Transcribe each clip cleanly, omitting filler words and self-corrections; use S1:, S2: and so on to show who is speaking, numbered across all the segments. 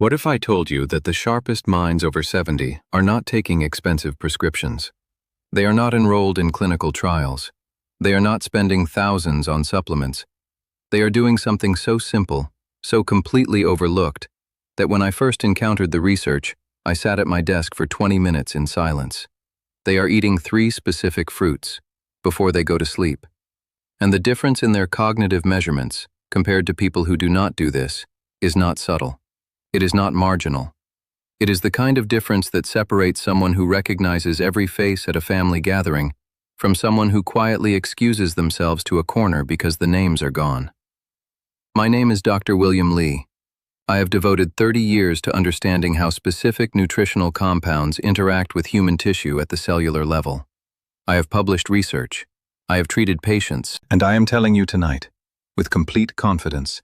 S1: What if I told you that the sharpest minds over 70 are not taking expensive prescriptions? They are not enrolled in clinical trials. They are not spending thousands on supplements. They are doing something so simple, so completely overlooked, that when I first encountered the research, I sat at my desk for 20 minutes in silence. They are eating 3 specific fruits before they go to sleep. And the difference in their cognitive measurements, compared to people who do not do this, is not subtle. It is not marginal. It is the kind of difference that separates someone who recognizes every face at a family gathering from someone who quietly excuses themselves to a corner because the names are gone. My name is Dr. William Lee. I have devoted 30 years to understanding how specific nutritional compounds interact with human tissue at the cellular level. I have published research. I have treated patients. And I am telling you tonight, with complete confidence,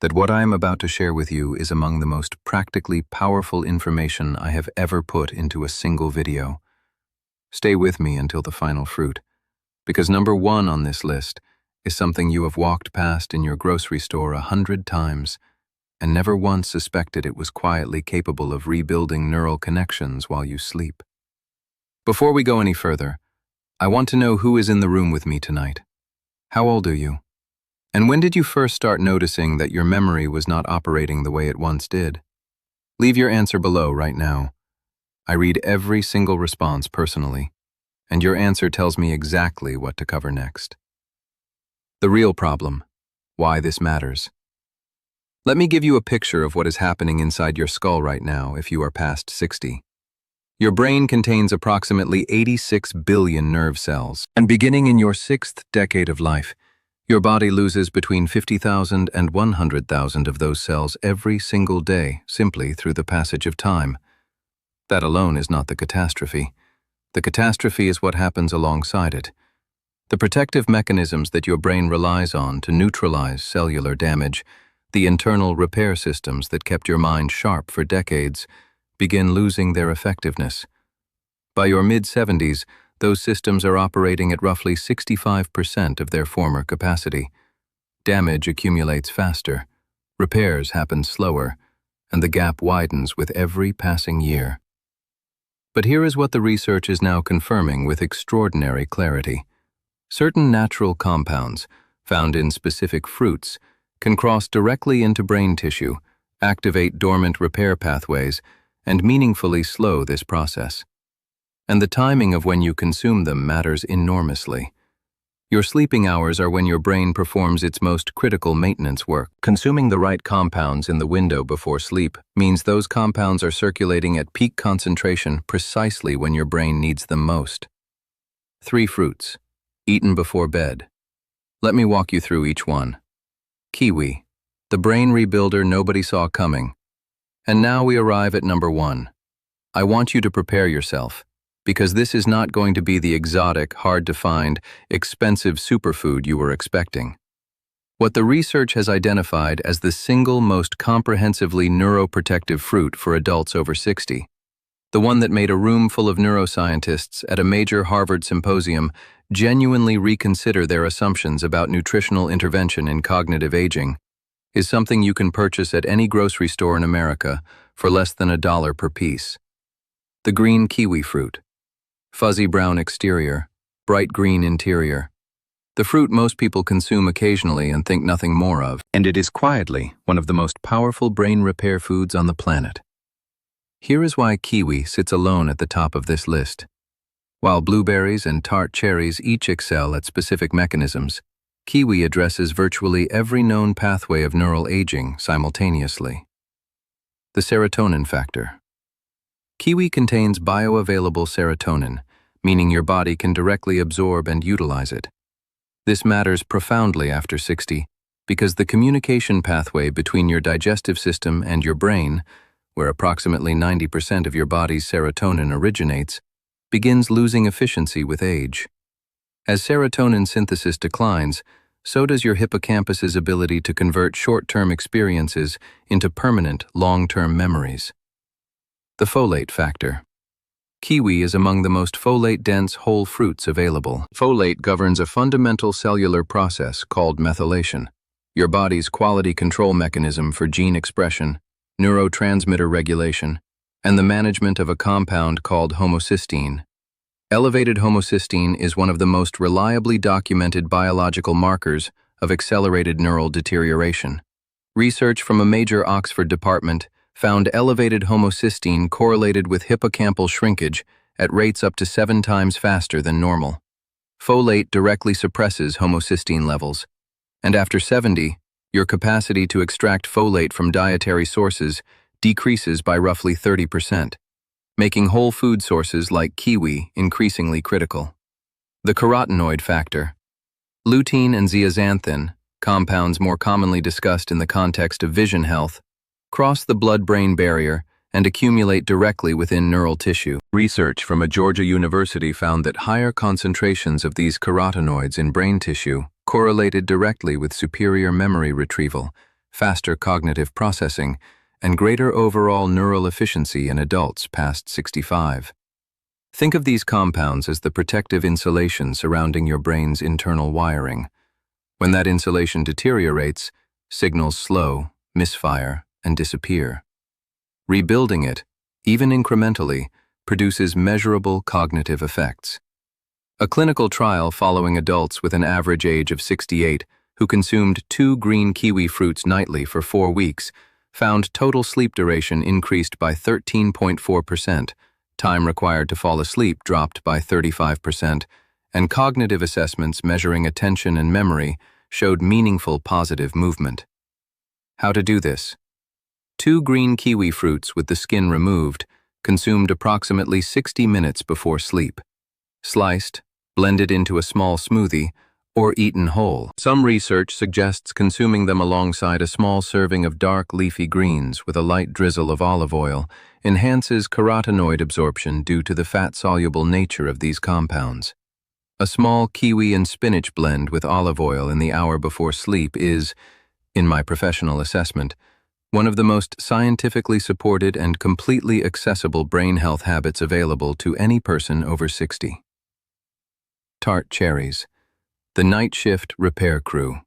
S1: that what I am about to share with you is among the most practically powerful information I have ever put into a single video. Stay with me until the final fruit, because number 1 on this list is something you have walked past in your grocery store 100 times and never once suspected it was quietly capable of rebuilding neural connections while you sleep. Before we go any further, I want to know who is in the room with me tonight. How old are you? And when did you first start noticing that your memory was not operating the way it once did? Leave your answer below right now. I read every single response personally, and your answer tells me exactly what to cover next. The real problem, why this matters. Let me give you a picture of what is happening inside your skull right now if you are past 60. Your brain contains approximately 86 billion nerve cells, and beginning in your 6th decade of life, your body loses between 50,000 and 100,000 of those cells every single day simply through the passage of time. That alone is not the catastrophe. The catastrophe is what happens alongside it. The protective mechanisms that your brain relies on to neutralize cellular damage, the internal repair systems that kept your mind sharp for decades, begin losing their effectiveness. By your mid-70s, those systems are operating at roughly 65% of their former capacity. Damage accumulates faster, repairs happen slower, and the gap widens with every passing year. But here is what the research is now confirming with extraordinary clarity. Certain natural compounds, found in specific fruits, can cross directly into brain tissue, activate dormant repair pathways, and meaningfully slow this process. And the timing of when you consume them matters enormously. Your sleeping hours are when your brain performs its most critical maintenance work. Consuming the right compounds in the window before sleep means those compounds are circulating at peak concentration precisely when your brain needs them most. 3 fruits, eaten before bed. Let me walk you through each one. Kiwi, the brain rebuilder nobody saw coming. And now we arrive at number 1. I want you to prepare yourself, because this is not going to be the exotic, hard-to-find, expensive superfood you were expecting. What the research has identified as the single most comprehensively neuroprotective fruit for adults over 60, the one that made a room full of neuroscientists at a major Harvard symposium genuinely reconsider their assumptions about nutritional intervention in cognitive aging, is something you can purchase at any grocery store in America for less than $1 per piece. The green kiwi fruit. Fuzzy brown exterior, bright green interior. The fruit most people consume occasionally and think nothing more of, and it is quietly one of the most powerful brain repair foods on the planet. Here is why kiwi sits alone at the top of this list. While blueberries and tart cherries each excel at specific mechanisms, kiwi addresses virtually every known pathway of neural aging simultaneously. The serotonin factor. Kiwi contains bioavailable serotonin, meaning your body can directly absorb and utilize it. This matters profoundly after 60 because the communication pathway between your digestive system and your brain, where approximately 90% of your body's serotonin originates, begins losing efficiency with age. As serotonin synthesis declines, so does your hippocampus's ability to convert short-term experiences into permanent, long-term memories. The folate factor. Kiwi is among the most folate-dense whole fruits available. Folate governs a fundamental cellular process called methylation, your body's quality control mechanism for gene expression, neurotransmitter regulation, and the management of a compound called homocysteine. Elevated homocysteine is one of the most reliably documented biological markers of accelerated neural deterioration. Research from a major Oxford department found elevated homocysteine correlated with hippocampal shrinkage at rates up to 7 times faster than normal. Folate directly suppresses homocysteine levels, and after 70, your capacity to extract folate from dietary sources decreases by roughly 30%, making whole food sources like kiwi increasingly critical. The carotenoid factor. Lutein and zeaxanthin, compounds more commonly discussed in the context of vision health, cross the blood-brain barrier and accumulate directly within neural tissue. Research from a Georgia university found that higher concentrations of these carotenoids in brain tissue correlated directly with superior memory retrieval, faster cognitive processing, and greater overall neural efficiency in adults past 65. Think of these compounds as the protective insulation surrounding your brain's internal wiring. When that insulation deteriorates, signals slow, misfire, and disappear. Rebuilding it, even incrementally, produces measurable cognitive effects. A clinical trial following adults with an average age of 68 who consumed 2 green kiwi fruits nightly for 4 weeks found total sleep duration increased by 13.4%, time required to fall asleep dropped by 35%, and cognitive assessments measuring attention and memory showed meaningful positive movement. How to do this? 2 green kiwi fruits with the skin removed, consumed approximately 60 minutes before sleep. Sliced, blended into a small smoothie, or eaten whole. Some research suggests consuming them alongside a small serving of dark leafy greens with a light drizzle of olive oil enhances carotenoid absorption due to the fat-soluble nature of these compounds. A small kiwi and spinach blend with olive oil in the hour before sleep is, in my professional assessment, one of the most scientifically supported and completely accessible brain health habits available to any person over 60. Tart cherries. The night shift repair crew.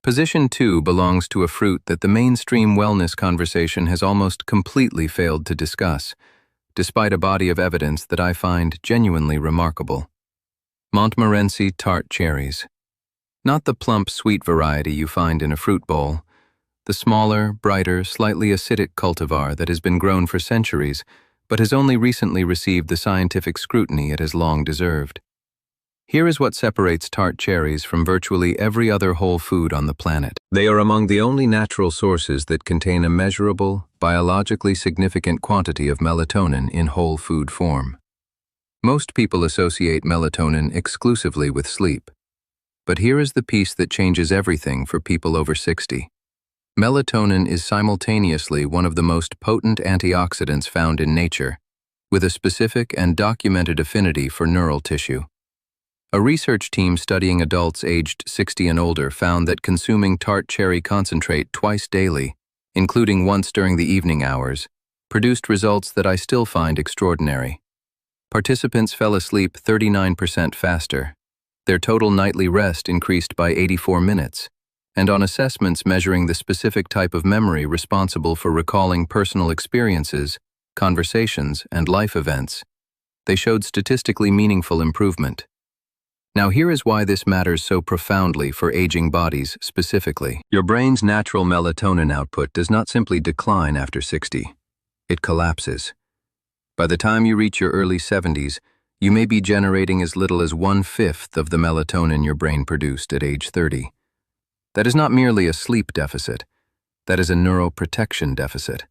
S1: Position 2 belongs to a fruit that the mainstream wellness conversation has almost completely failed to discuss, despite a body of evidence that I find genuinely remarkable. Montmorency tart cherries. Not the plump, sweet variety you find in a fruit bowl. The smaller, brighter, slightly acidic cultivar that has been grown for centuries, but has only recently received the scientific scrutiny it has long deserved. Here is what separates tart cherries from virtually every other whole food on the planet. They are among the only natural sources that contain a measurable, biologically significant quantity of melatonin in whole food form. Most people associate melatonin exclusively with sleep. But here is the piece that changes everything for people over 60. Melatonin is simultaneously one of the most potent antioxidants found in nature, with a specific and documented affinity for neural tissue. A research team studying adults aged 60 and older found that consuming tart cherry concentrate twice daily, including once during the evening hours, produced results that I still find extraordinary. Participants fell asleep 39% faster. Their total nightly rest increased by 84 minutes, and on assessments measuring the specific type of memory responsible for recalling personal experiences, conversations, and life events, they showed statistically meaningful improvement. Now here is why this matters so profoundly for aging bodies specifically. Your brain's natural melatonin output does not simply decline after 60. It collapses. By the time you reach your early 70s, you may be generating as little as 1/5 of the melatonin your brain produced at age 30. That is not merely a sleep deficit. That is a neuroprotection deficit.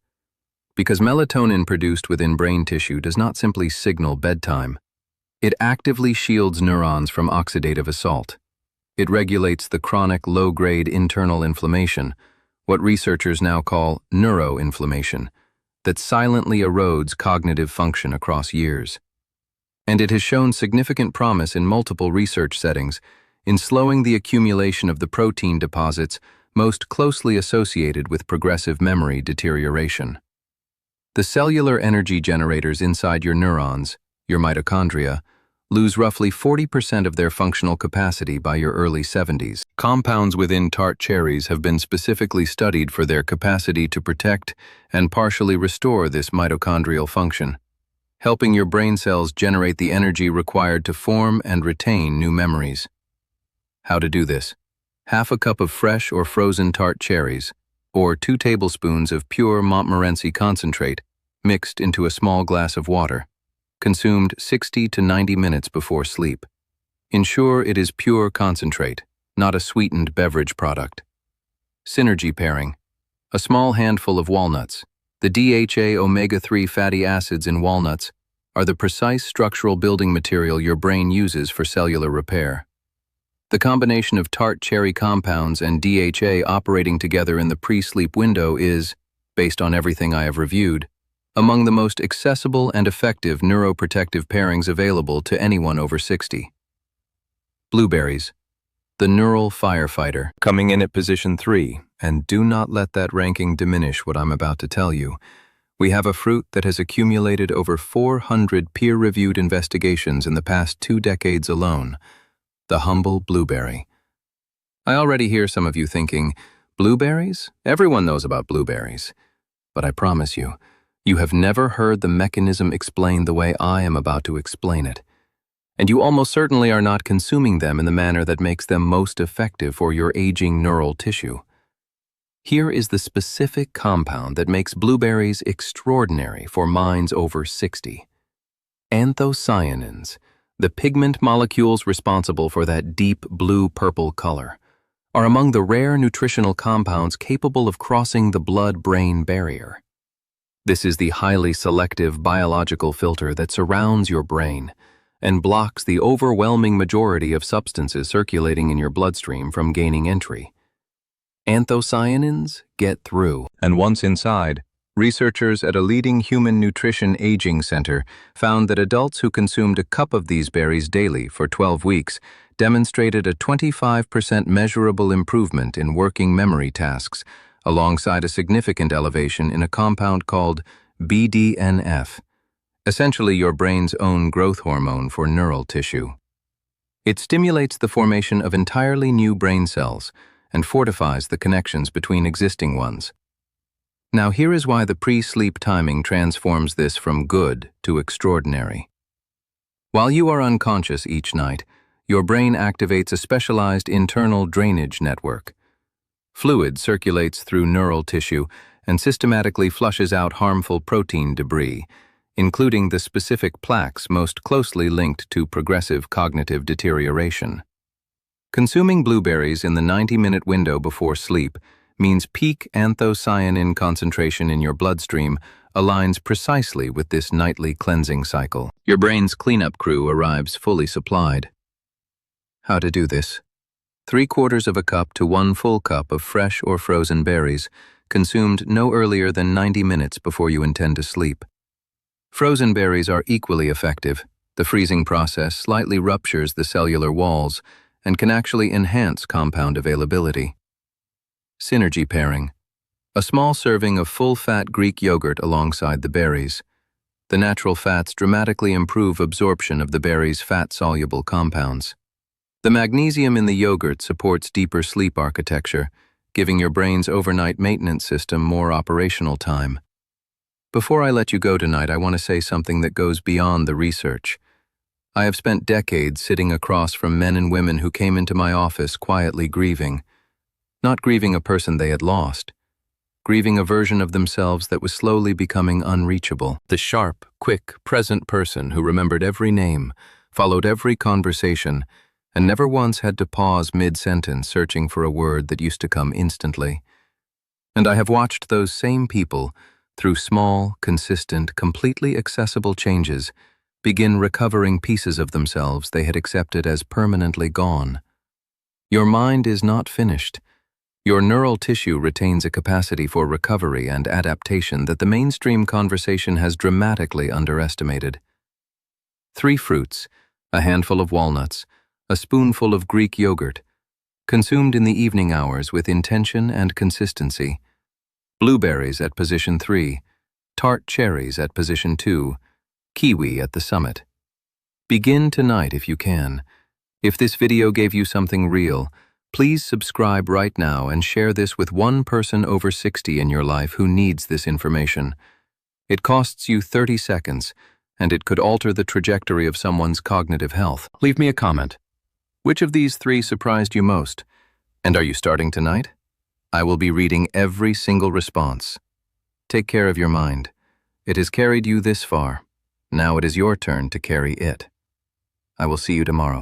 S1: Because melatonin produced within brain tissue does not simply signal bedtime. It actively shields neurons from oxidative assault. It regulates the chronic low-grade internal inflammation, what researchers now call neuroinflammation, that silently erodes cognitive function across years. And it has shown significant promise in multiple research settings in slowing the accumulation of the protein deposits most closely associated with progressive memory deterioration. The cellular energy generators inside your neurons, your mitochondria, lose roughly 40% of their functional capacity by your early 70s. Compounds within tart cherries have been specifically studied for their capacity to protect and partially restore this mitochondrial function, helping your brain cells generate the energy required to form and retain new memories. How to do this? Half a cup of fresh or frozen tart cherries, or 2 tablespoons of pure Montmorency concentrate, mixed into a small glass of water, consumed 60 to 90 minutes before sleep. Ensure it is pure concentrate, not a sweetened beverage product. Synergy pairing. A small handful of walnuts. The DHA omega-3 fatty acids in walnuts are the precise structural building material your brain uses for cellular repair. The combination of tart cherry compounds and DHA operating together in the pre-sleep window is, based on everything I have reviewed, among the most accessible and effective neuroprotective pairings available to anyone over 60. Blueberries, the neural firefighter, coming in at position 3, and do not let that ranking diminish what I'm about to tell you. We have a fruit that has accumulated over 400 peer-reviewed investigations in the past 2 decades alone, the humble blueberry. I already hear some of you thinking, blueberries? Everyone knows about blueberries. But I promise you, you have never heard the mechanism explained the way I am about to explain it. And you almost certainly are not consuming them in the manner that makes them most effective for your aging neural tissue. Here is the specific compound that makes blueberries extraordinary for minds over 60. Anthocyanins, the pigment molecules responsible for that deep blue-purple color, are among the rare nutritional compounds capable of crossing the blood-brain barrier. This is the highly selective biological filter that surrounds your brain and blocks the overwhelming majority of substances circulating in your bloodstream from gaining entry. Anthocyanins get through, and once inside, researchers at a leading human nutrition aging center found that adults who consumed a cup of these berries daily for 12 weeks demonstrated a 25% measurable improvement in working memory tasks, alongside a significant elevation in a compound called BDNF, essentially your brain's own growth hormone for neural tissue. It stimulates the formation of entirely new brain cells and fortifies the connections between existing ones. Now here is why the pre-sleep timing transforms this from good to extraordinary. While you are unconscious each night, your brain activates a specialized internal drainage network. Fluid circulates through neural tissue and systematically flushes out harmful protein debris, including the specific plaques most closely linked to progressive cognitive deterioration. Consuming blueberries in the 90-minute window before sleep means peak anthocyanin concentration in your bloodstream aligns precisely with this nightly cleansing cycle. Your brain's cleanup crew arrives fully supplied. How to do this? 3/4 of a cup to 1 full cup of fresh or frozen berries, consumed no earlier than 90 minutes before you intend to sleep. Frozen berries are equally effective. The freezing process slightly ruptures the cellular walls and can actually enhance compound availability. Synergy pairing. A small serving of full-fat Greek yogurt alongside the berries. The natural fats dramatically improve absorption of the berries' fat-soluble compounds. The magnesium in the yogurt supports deeper sleep architecture, giving your brain's overnight maintenance system more operational time. Before I let you go tonight, I want to say something that goes beyond the research. I have spent decades sitting across from men and women who came into my office quietly grieving. Not grieving a person they had lost, grieving a version of themselves that was slowly becoming unreachable. The sharp, quick, present person who remembered every name, followed every conversation, and never once had to pause mid-sentence searching for a word that used to come instantly. And I have watched those same people, through small, consistent, completely accessible changes, begin recovering pieces of themselves they had accepted as permanently gone. Your mind is not finished. Your neural tissue retains a capacity for recovery and adaptation that the mainstream conversation has dramatically underestimated. 3 fruits, a handful of walnuts, a spoonful of Greek yogurt, consumed in the evening hours with intention and consistency. Blueberries at position 3, tart cherries at position 2, kiwi at the summit. Begin tonight if you can. If this video gave you something real, please subscribe right now and share this with one person over 60 in your life who needs this information. It costs you 30 seconds, and it could alter the trajectory of someone's cognitive health. Leave me a comment. Which of these 3 surprised you most? And are you starting tonight? I will be reading every single response. Take care of your mind. It has carried you this far. Now it is your turn to carry it. I will see you tomorrow.